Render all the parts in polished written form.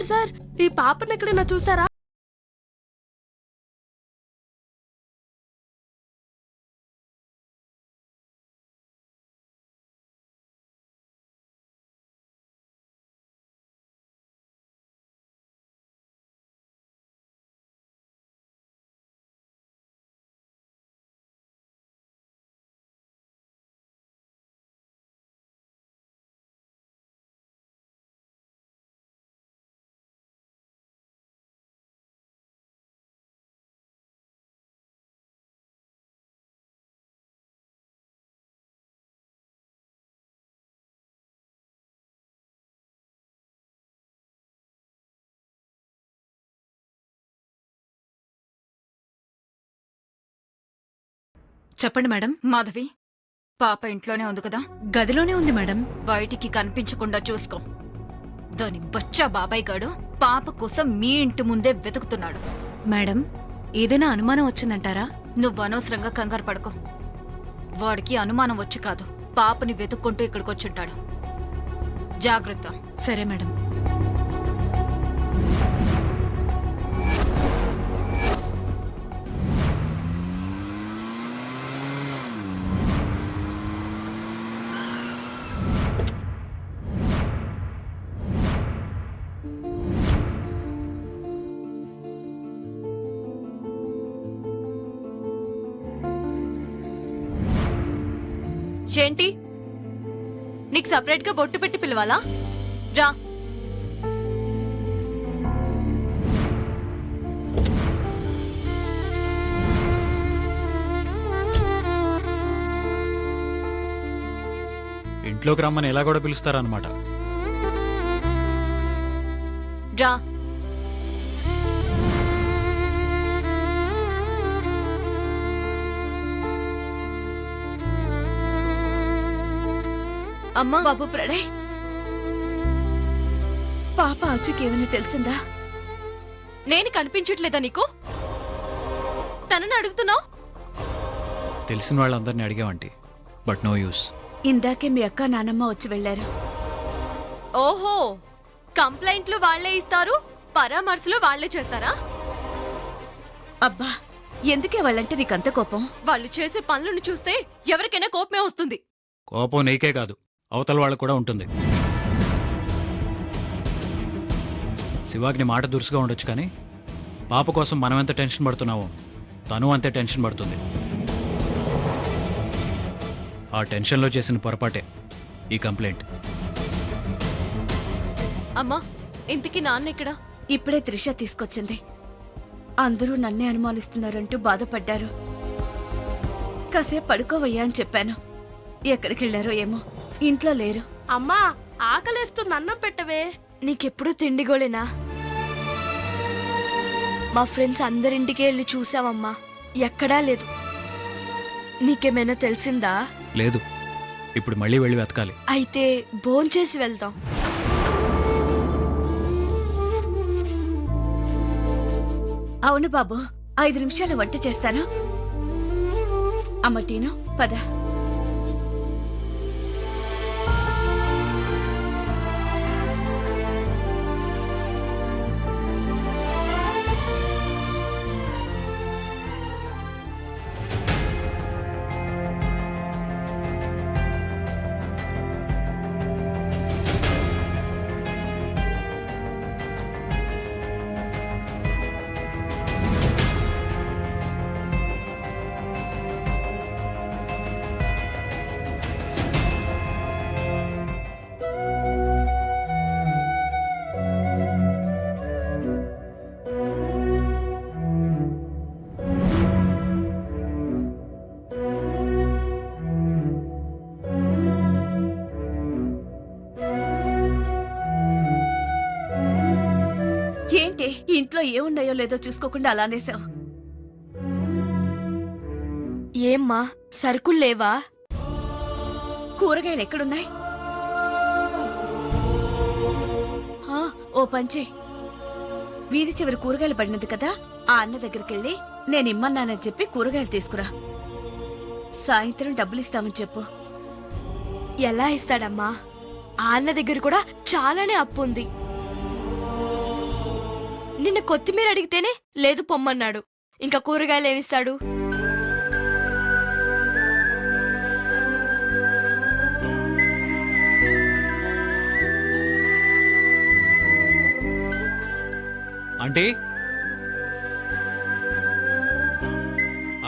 Sir ఈ పాపను ఎక్కడైనా చూసారా? చెప్పండి మేడం. మాధవి, పాప ఇంట్లోనే ఉంది కదా? గదిలోనే ఉంది మేడం. బయటికి కనిపించకుండా చూసుకో. దాని బచ్చా బాబాయ్ గాడు పాప కోసం మీ ఇంటి ముందే వెతుకుతున్నాడు. మేడం, ఏదైనా అనుమానం వచ్చిందంటారా? నువ్వు అనవసరంగా కంగారు పడుకో. వాడికి అనుమానం వచ్చి కాదు, పాపని వెతుక్కుంటూ ఇక్కడికొచ్చుంటాడు. జాగ్రత్త. సరే మేడం. ఏంటి, నీకు సపరేట్ గా బొట్టు పెట్టి పిలవాలా? రా. ఇంట్లోకి రమ్మని ఎలా కూడా పిలుస్తారన్నమాట. రా. అమ్మా, బాబు ప్రణయ్, పాప అచ్చుకేమైనా తెలిసిందా? నేను కనిపించట్లేదా నీకు? తనని అడుగుతున్నావు? తెలిసిన వాళ్ళందరినీ అడిగామంటి, బట్ నో యూస్. ఇందాకే మీ అక్క నానమ్మ వచ్చి వెళ్లారు. ఓహో, కంప్లైంట్లు వాళ్లే ఇస్తారు, పరామర్శలు వాళ్లే చేస్తారా? అబ్బా, ఎందుకే వాళ్ళంటే నీకంత కోపం? వాళ్ళు చేసే పనులను చూస్తే ఎవరికైనా కోపమే వస్తుంది. కోపం నీకే కాదు, అవతల వాళ్ళకు కూడా ఉంటుంది. శివాగ్ని మాట దురుసుగా ఉండొచ్చు, కానీ పాప కోసం మనం ఎంత టెన్షన్ పడుతున్నావో తను అంతే టెన్షన్ పడుతుంది. ఆ టెన్షన్లో చేసిన పొరపాటే ఈ కంప్లైంట్. అమ్మా, ఇంతకీ నాన్న ఇక్కడ? ఇప్పుడే త్రిష తీసుకొచ్చింది. అందరూ నన్నే అనుమానిస్తున్నారంటూ బాధపడ్డారు. కాసేపు పడుకోవయ్యా అని చెప్పాను. ఎక్కడికెళ్లారో ఏమో, ఇంట్లో లేరు. అమ్మా, ఆకలేస్తుంది, అన్నం పెట్టవే. నీకెప్పుడు తిండిగోలేనా? మా ఫ్రెండ్స్ అందరింటికి వెళ్ళి చూసావమ్మా, ఎక్కడా లేదు. నీకేమైనా తెలిసిందా? లేదు, ఇప్పుడు మళ్ళీ వెళ్ళి వెతకాలి. అయితే భోంచేసి వెళ్దాం. అవును బాబు, 5 నిమిషాల వంట చేస్తాను. అమ్మ టీను, పద. ఏంటి, ఇంట్లో ఏమున్నాయో లేదో చూసుకోకుండా అలానేసావు? ఏమ్మా, సరుకులు లేవా? కూరగాయలు ఎక్కడున్నాయి? ఓ పంచే, వీధి చివరి కూరగాయలు పడినది కదా, ఆ అన్న దగ్గరికెళ్ళి నేనిమ్మన్నానని చెప్పి కూరగాయలు తీసుకురా. సాయంత్రం డబ్బులిస్తామని చెప్పు. ఎలా ఇస్తాడమ్మా? ఆ అన్న దగ్గర కూడా చాలానే అప్పు ఉంది. నిన్న కొత్తిమీర అడిగితేనే లేదు పొమ్మన్నాడు. ఇంకా కూరగాయలు ఏమిస్తాడు? ఆంటీ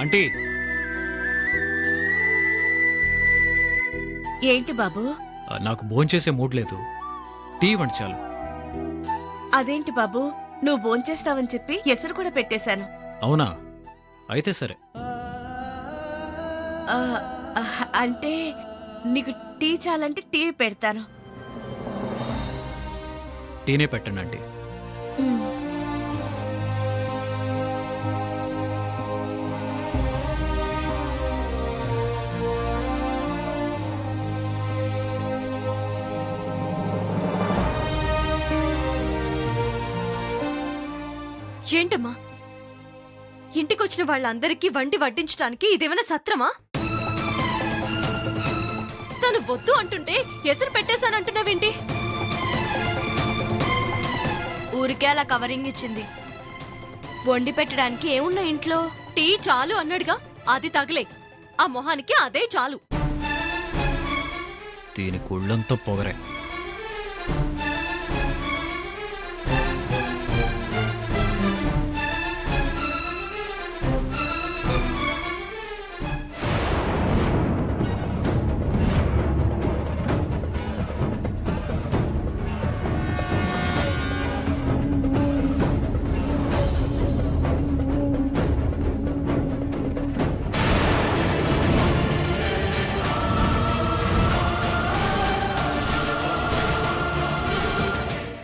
ఆంటీ ఏంటి బాబు? నాకు భోంచేసే మూడ్ లేదు. టీ ఇవ్వండి చాలు. అదేంటి బాబు, నువ్వు భోంచేస్తావని చెప్పి ఎసరు కూడా పెట్టేశాను. అవునా? అయితే సరే. ఆ, అంటే నీకు టీ చాలంటే టీ పెడతాను. టీనే పెట్టండి ఆంటీ. ఉమ్. ఏంటమ్మా, ఇంటికొచ్చిన వాళ్ళందరికీ వండి వడ్డించడానికి ఇదేమైనా సత్రమా? తను వద్దు అంటుంటే ఎసరు పెట్టేశానంటున్నావేంటి? ఊరికే అలా కవరింగ్ ఇచ్చింది. వండి పెట్టడానికి ఏమున్నా ఇంట్లో? టీ చాలు అన్నాడుగా, అది తగలే. ఆ మొహానికి అదే చాలు. దీని కుళ్ళంతో పొగరే.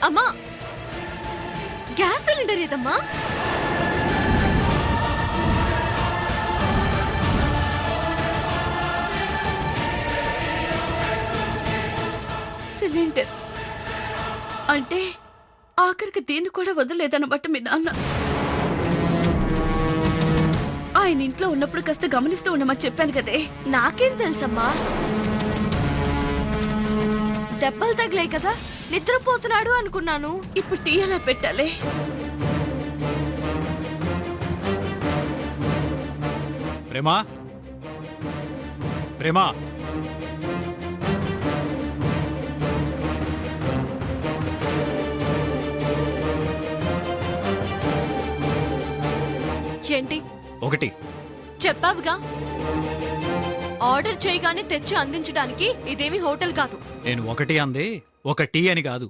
అమ్మా, గ్యాస్ సిలిండర్ ఏదమ్మా? సిలిండర్ అంటే ఆఖరికి దీన్ని కూడా వదలలేదన్నమాట మీ నాన్న. ఆయన ఇంట్లో ఉన్నప్పుడు కాస్త గమనిస్తూ ఉండమని చెప్పాను కదే. నాకేం తెలుసమ్మా? దెబ్బలు తగిలాయి కదా, నిద్రపోతున్నాడు అనుకున్నాను. ఇప్పుడు టీ ఎలా పెట్టాలి? ప్రేమా ప్రేమా ఏంటి? ఒకటి. చెప్పావుగా, ఆర్డర్ చేయగానే తెచ్చి అందించడానికి ఇదేమి హోటల్ కాదు. నేను ఒకటి అంది ఒక టీ అని కాదు.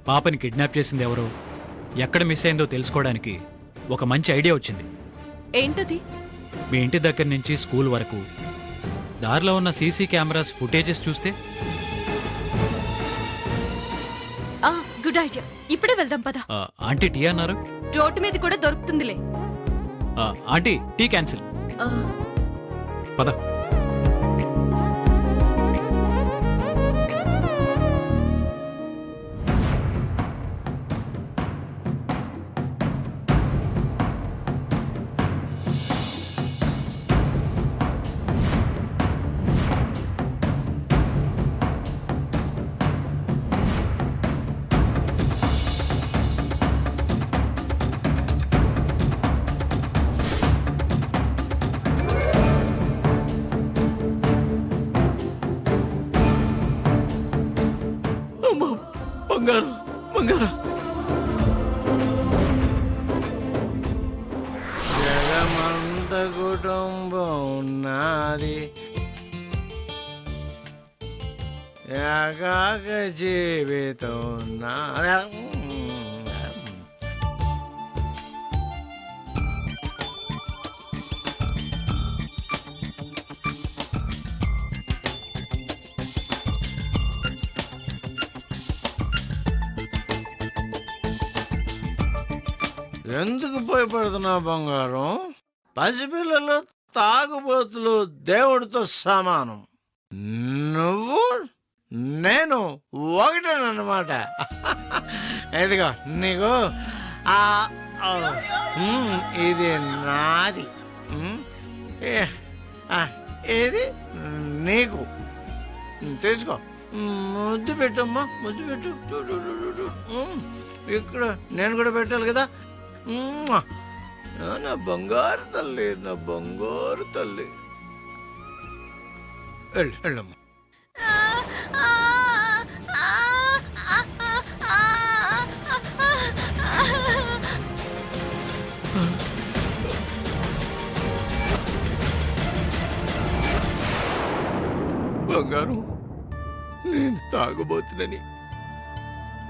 పాపని కిడ్నాప్ చేసింది ఎవరో, ఎక్కడ మిస్ అయిందో తెలుసుకోవడానికి ఒక మంచి ఐడియా వచ్చింది. ఏంటది? మీ ఇంటి దగ్గర నుంచి స్కూల్ వరకు దారిలో ఉన్న సీసీ కెమెరాస్ ఫుటేజెస్ చూస్తే. Good idea. ఇప్పుడే వెళ్దాం పద. ఆంటీ టీ అన్నారు. రోడ్డు మీద కూడా దొరుకుతుందిలే. Aunty tea cancel. ఆ, పద. బంగారం బంగారం. జగమంత కుటుంబం నాది, ఏకాక జీవితం నాది. ఎందుకు భయపడుతున్నావు బంగారం? పసిపిల్లలు తాగుబోతులు దేవుడితో సమానం. నువ్వు నేను ఒకటేనమాట. ఇదిగో నీకు ఇది నాది, ఇది నీకు. తీసుకో ముద్దు పెట్టమ్మా, ముద్దు పెట్టు. చూ, చూ, చూ, చూ, చూ. ఇక్కడ నేను కూడా పెట్టాలి కదా. మ్మ్. నా బంగారు తల్లి, నా బంగారు తల్లి. వెళ్ళమ్మా. బంగారం, నేను తాగబోతునని,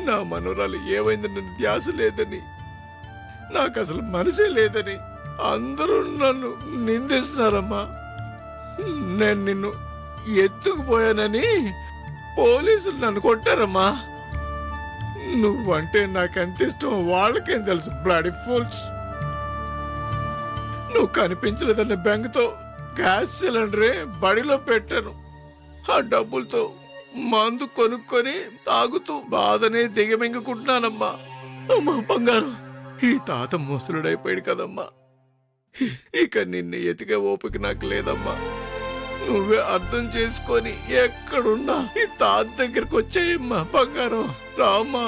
నా మనోరాలు ఏమైందని ధ్యాస లేదని, నాకు అసలు మనసే లేదని అందరూ నన్ను నిందిస్తున్నారమ్మా. నేను నిన్ను ఎత్తుకుపోయానని పోలీసులు నన్ను కొట్టారమ్మా. నువ్వంటే నాకెంత ఇష్టం వాళ్ళకేం తెలుసు, బ్లడీ ఫూల్స్. నువ్వు కనిపించలేదన్న బెంగతో గ్యాస్ సిలిండరే బడిలో పెట్టాను. ఆ డబ్బులతో మందు కొనుక్కొని తాగుతూ బాధనే దిగమింగుకుంటున్నానమ్మా. అమ్మా బంగారం, ఈ తాత ముసలుడైపోయాడు కదమ్మా. ఇక నిన్ను ఎతికే ఓపిక నాకు లేదమ్మా. నువ్వే అర్థం చేసుకొని ఎక్కడున్నా ఈ తాత దగ్గరకు వచ్చేయమ్మా. బంగారం రామ్మా,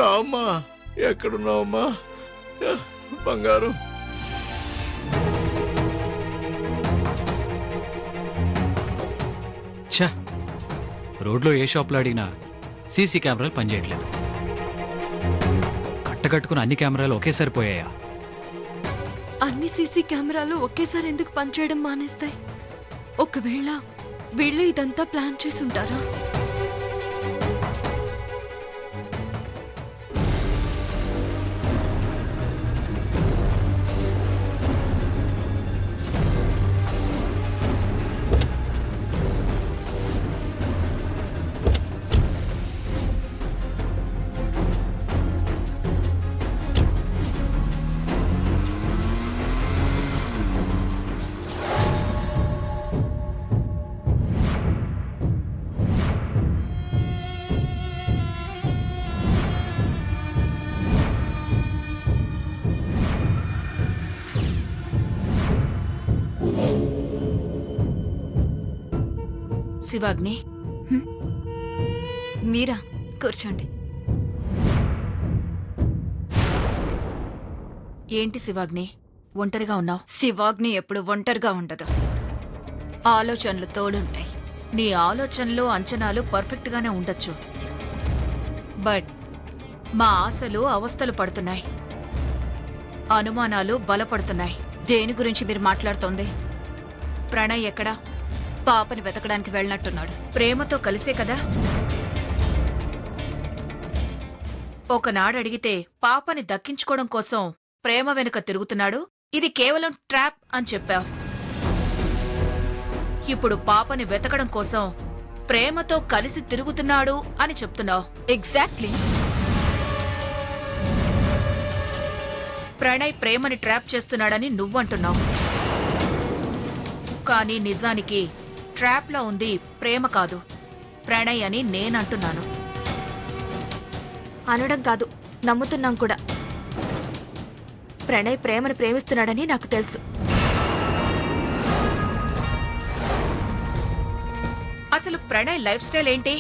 రామ్మా. ఎక్కడున్నావమ్మా బంగారం? ఛా, రోడ్లో ఏ షాప్లో అడిగినా సీసీ కెమెరాలు పనిచేయట్లేదు. కట్టకట్టుకుని అన్ని కెమెరాలు ఒకేసారి పోయాయా? అన్ని సీసీ కెమెరాలు ఒకేసారి ఎందుకు పనిచేయడం మానేస్తాయి? ఒకవేళ వీళ్ళు ఇదంతా ప్లాన్ చేసి ఉంటారా? శివాగ్ని, మీరా కూర్చోండి. ఏంటి శివాగ్ని ఒంటరిగా ఉన్నావు? శివాగ్ని ఎప్పుడు ఒంటరిగా ఉండదు, ఆలోచనలు తోడుంటాయి. నీ ఆలోచనలు అంచనాలు పర్ఫెక్ట్ గానే ఉండొచ్చు, బట్ మా ఆశలు అవస్థలు పడుతున్నాయి, అనుమానాలు బలపడుతున్నాయి. దేని గురించి మీరు మాట్లాడుతోంది? ప్రణయ్ ఎక్కడా? పాపని వెతకడానికి వెళ్ళినట్టున్నాడు. ప్రేమతో కలిసే కదా. ఒకనాడు అడిగితే పాపని దక్కించుకోవడం కోసం ప్రేమ వెనుక తిరుగుతున్నాడు, ఇది కేవలం ట్రాప్ అని చెప్పావు. ఇప్పుడు పాపని వెతకడం కోసం ప్రేమతో కలిసి తిరుగుతున్నాడు అని చెప్తున్నావు. ఎగ్జాక్ట్లీ. ప్రణయ్ ప్రేమని ట్రాప్ చేస్తున్నాడని నువ్వంటున్నావు, కానీ నిజానికి ట్రాప్లో ఉంది ప్రేమ కాదు, ప్రణయ్ అని నేనంటున్నాను. అనడం కాదు, నమ్ముతున్నాం కూడా. ప్రణయ్ ప్రేమను ప్రేమిస్తున్నాడని నాకు తెలుసు. అసలు ప్రణయ్ లైఫ్ స్టైల్ ఏంటి?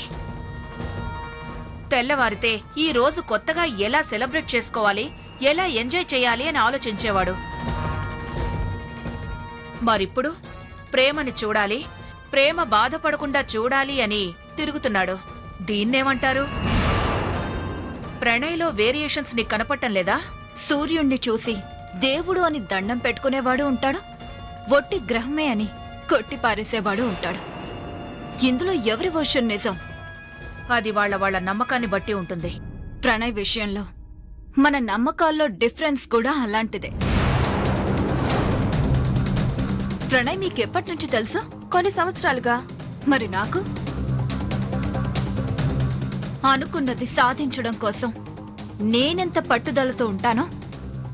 తెల్లవారితే ఈ రోజు కొత్తగా ఎలా సెలబ్రేట్ చేసుకోవాలి, ఎలా ఎంజాయ్ చేయాలి అని ఆలోచించేవాడు. మరిప్పుడు ప్రేమని చూడాలి, ప్రేమ బాధపడకుండా చూడాలి అని తిరుగుతున్నాడు. దీన్నేమంటారు? ప్రణయ్లో వేరియేషన్స్ నీకు కనపడటం లేదా? సూర్యుణ్ణి చూసి దేవుడు అని దండం పెట్టుకునేవాడు ఉంటాడు, ఒట్టి గ్రహమే అని కొట్టి పారేసేవాడు ఉంటాడు. ఇందులో ఎవరి వర్షన్ నిజం? అది వాళ్ళ నమ్మకాన్ని బట్టి ఉంటుంది. ప్రణయ్ విషయంలో మన నమ్మకాల్లో డిఫరెన్స్ కూడా అలాంటిదే. ప్రణయ్ మీకెప్పటి నుంచి తెలుసు? కొన్ని సంవత్సరాలుగా. మరి నాకు అనుకున్నది సాధించడం కోసం నేనెంత పట్టుదలతో ఉంటానో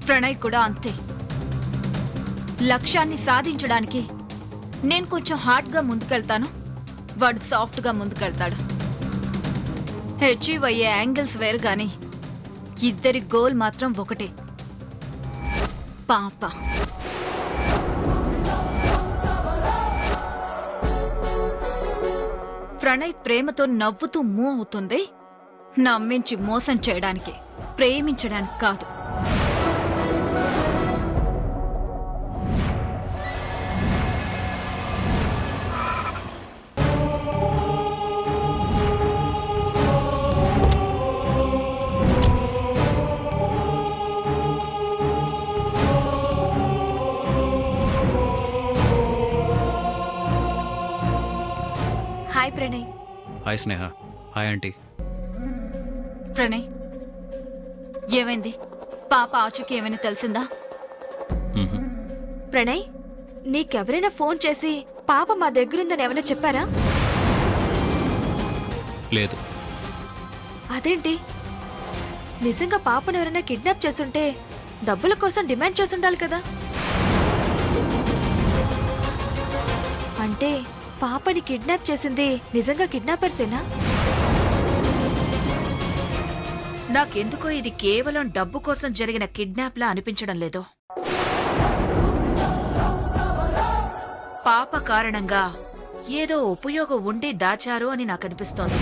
ప్రణయ్ కూడా అంతే. లక్ష్యాన్ని సాధించడానికి నేను కొంచెం హార్డ్గా ముందుకెళ్తాను, వాడు సాఫ్ట్గా ముందుకెళ్తాడు. అచీవ్ అయ్యే యాంగిల్స్ వేరు గాని ఇద్దరి గోల్ మాత్రం ఒకటే, పాప. ప్రణయ్ ప్రేమతో నవ్వుతూ మూవ్ అవుతుంది నమ్మించి మోసం చేయడానికి, ప్రేమించడానికి కాదు. Hi Pranay. Hi Sneha. Hi aunty. Pranay, ఏమైంది? పాప ఆచూకీ ఏమైనా తెలిసిందా? మ్హూ. ప్రణయ్, నీకెవరైనా ఫోన్ చేసి పాప మా దగ్గరుందని ఎవరైనా చెప్పారా? లేదు. అదేంటి, నిజంగా పాపను ఎవరైనా కిడ్నాప్ చేస్తుంటే డబ్బుల కోసం డిమాండ్ చేసుండాలి కదా? అంటే పాపని కిడ్నాప్ చేసింది నిజంగా కిడ్నాపర్సేనా? నాకెందుకో ఇది కేవలం డబ్బు కోసం జరిగిన కిడ్నాప్లా అనిపించడం లేదు. పాప కారణంగా ఏదో ఉపయోగం ఉండి దాచారు అని నాకనిపిస్తోంది.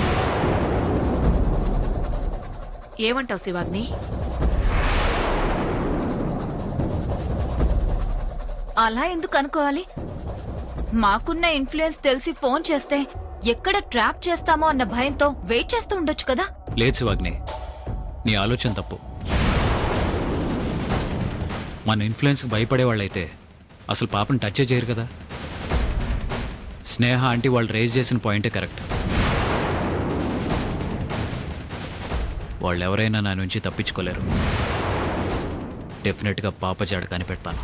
ఏమంటావు శివాగ్ని? అలా ఎందుకు అనుకోవాలి? మాకున్న ఇన్ఫ్లుయెన్స్ తెలిసి ఫోన్ చేస్తే ఎక్కడ ట్రాప్ చేస్తామో అన్న భయంతో వెయిట్ చేస్తూ ఉండొచ్చు కదా. లేదు శివాగ్ని, నీ ఆలోచన తప్పు. మన ఇన్ఫ్లుయెన్స్కి భయపడేవాళ్ళైతే అసలు పాపని టచ్ చేయరు కదా. స్నేహ ఆంటీ వాళ్ళు రేజ్ చేసిన పాయింటే కరెక్ట్. వాళ్ళు ఎవరైనా నా నుంచి తప్పించుకోలేరు. డెఫినెట్గా పాప జాడ కనిపెడతాను.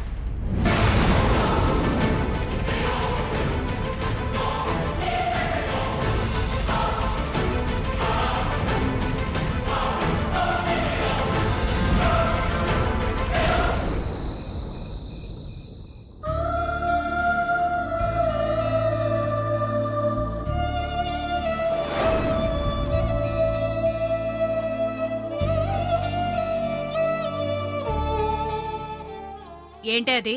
ఏంటే అది?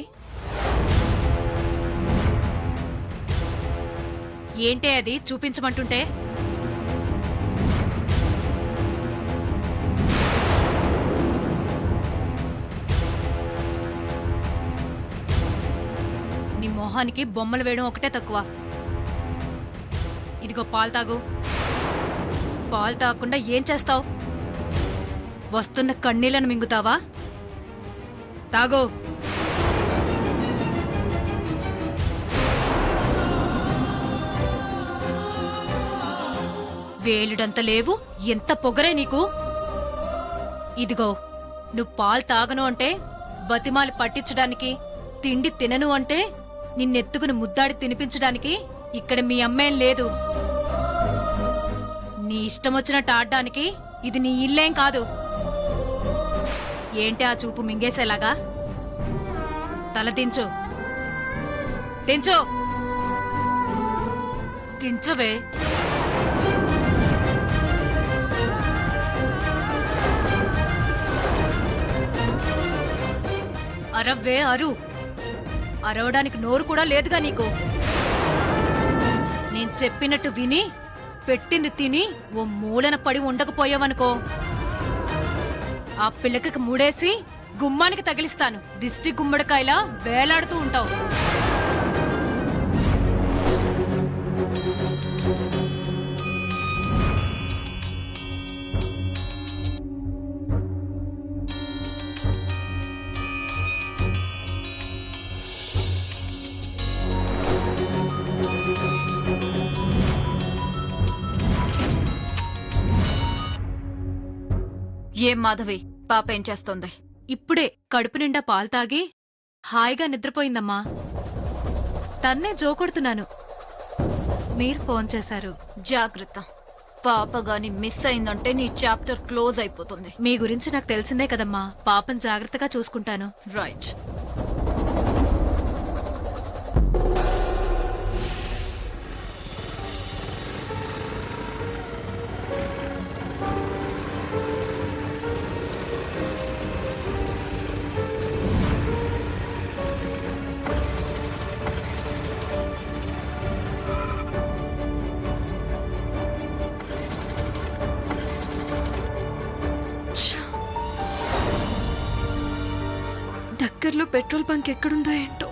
ఏంటే అది చూపించమంటుంటే? నీ మొహానికి బొమ్మలు వేయడం ఒకటే తక్కువ. ఇదిగో పాలు తాగు. పాలు తాగకుండా ఏం చేస్తావు? వస్తున్న కన్నీళ్లను మింగుతావా? తాగు. వేలుడంత లేవు, ఎంత పొగరే నీకు. ఇదిగో, నువ్వు పాలు తాగను అంటే బతిమాలి పట్టించడానికి, తిండి తినను అంటే నిన్నెత్తుకుని ముద్దాడి తినిపించడానికి ఇక్కడ మీ అమ్మేం లేదు. నీ ఇష్టమొచ్చినట్టు ఆడ్డానికి ఇది నీ ఇల్లేం కాదు. ఏంటి ఆ చూపు మింగేసేలాగా? తల దించు. దించు. దించవే. అరవ్వే అరు. అరవడానికి నోరు కూడా లేదుగా నీకు. నేను చెప్పినట్టు విని పెట్టింది తిని ఓ మూలన పడి ఉండకపోయావనుకో, ఆ పిల్లకి మూడేసి గుమ్మానికి తగిలిస్తాను. దిష్టి గుమ్మడికాయలా వేలాడుతూ ఉంటావు. ఏం మాధవి, పాప ఏం చేస్తోంది? ఇప్పుడే కడుపు నిండా పాలు తాగి హాయిగా నిద్రపోయిందమ్మా. తన్నే జోకొడుతున్నాను. మీరు ఫోన్ చేశారు. జాగ్రత్త, పాప గాని మిస్ అయిందంటే నీ చాప్టర్ క్లోజ్ అయిపోతుంది. మీ గురించి నాకు తెలిసిందే కదమ్మా. పాపను జాగ్రత్తగా చూసుకుంటాను. రైట్. దగ్గరలో పెట్రోల్ బంక్ ఎక్కడుందో ఏంటో.